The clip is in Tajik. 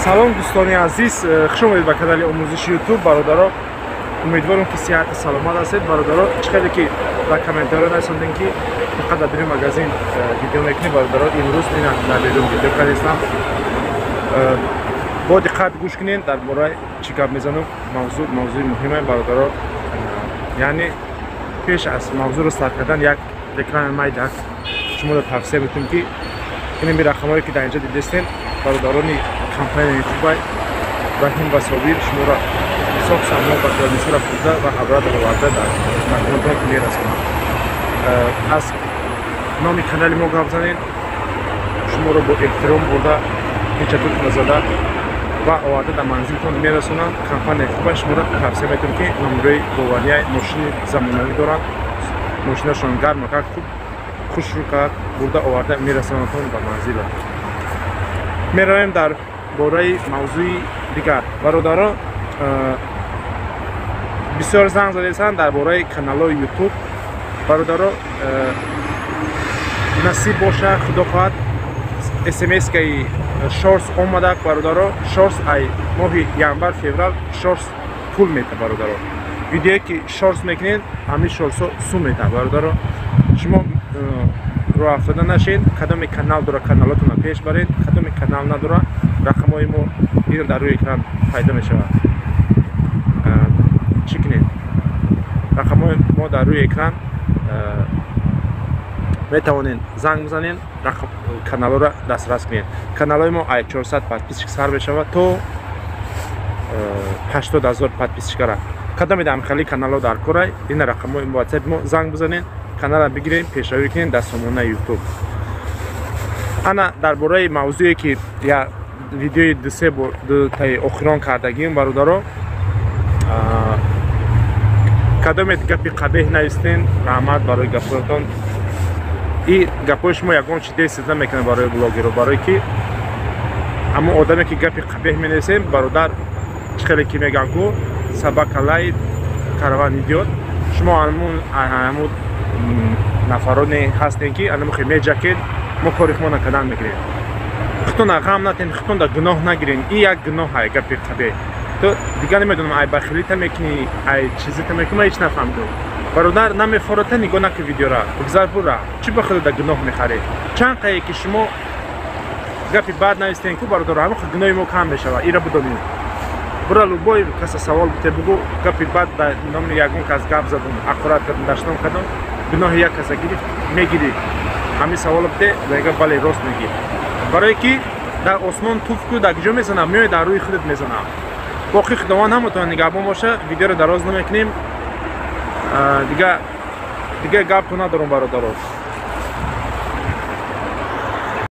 салом дӯстони азиз, хуш омадед ба канали омӯзиши ютуб бародаро. Умедворам ки сиҳату саломат ҳастед бародаро. Чиқаде ки ба комментариё расондем ки фақат дар бирин магазин видео мекунем бародаро. Имрӯз ина дар берун видео кардем. Бо диққат гӯш кунед дар бораи чӣ гап мезанам. Мавзӯи муҳим аст бародаро. Яъне пеш аз мавзӯъро старт кардан як реклама майда шуморо тавсия метавонем ки ин рақамҳое ки дар инҷа дидестем бародарони компания ютубай Раҳим ва Собир шуморо ҳисоб саммо ба калонисира фурда ва ҳабра дароварда дар мақоматон мерасонанд. Аз номи канали мо гап занед, шуморо бо эҳтиром бурда печатук назада ва оварда дар манзилтон мерасонанд. Компания ютубай шуморо тавсия метавонем ки номерои боварияи мошини замонавӣ доранд. Мошинашон гарм как хуб хушрӯ кард бурда оварда мерасонандтон ба манзила. Меравем дар бораи мавзӯи дигар. Бародаро, бисёр занг задесанд дар бораи каналҳои ютуб. Бародаро, насиб боша, худо хоҳад смскаи шорс омада бародаро. Шорс ай моҳи январ феврал шорс пул мета бародаро. Видеое ки шорс мекунед ҳамин шорсо сум мета бародаро. Шумо роҳ афтода нашед, кадоме канал дора каналотонро пеш баред, кадоме канал надора рақамҳои мо ин дар рӯи экран пайдо мешавад. Чӣ кунед? Рақамҳои мо дар рӯи экран метавонед занг бизанед, каналҳоро дастрас кунед. Каналҳои мо ай 400 подписчик сар мешавад то 80 000 подписчикара. Кадоме дамхали каналҳо дар корай, ин рақамҳои WhatsApp мо занг бизанед, каналро бигиред, пешравӣ кунед дар сомонаи ютуб. Ана дар бораи мавзӯе ки я видеои ду таи охирон кардагим бародаро, кадомет гапи қабеҳ навистен, раҳмат барои гапҳоятон. И гапҳои шумо ягон чи дестида мекунад барои блогеро, барое ки ҳамон одаме ки гапи қабеҳ менависем бародар чиқале ки мегӯям ку сабакалай караван идиот. Шумо ҳамун нафароне ҳастем ки анамухи меҷакед, мо кори хумо накардан мегирем. Хутона ғам натен, хутонда гуноҳ нагирен. И як гуноҳ ай гапи қабеҳ. То дигар намедонам ай бахилита мекунӣ, ай чизита мекунӣ, ма ҳеҷ нафаҳмидам. Бародар намефорота нигоҳ накун видеора. Бигзар бура. Чӣ ба худо да гуноҳ мехарӣ? Чанд қае ки шумо гапи бад навистен ку бародар, ҳамон гуноҳи мо кам мешавад. Ира бидонед. Бура любой каса савол бите бугу гапи бад дар номи ягон кас гап задам, ақурат кардам, даштон кардам, гуноҳи як каса гирифт, мегирӣ. Ҳамин савол бите, мега бале рост мегӣ. Барое ки дар осмон туфку дар куҷо мезанам, меои дар рӯи худат мезанам. Боқи худованд ҳамотон нигаҳбон боша, видеоро дароз намекунем. Дига гапто надорам бародаро.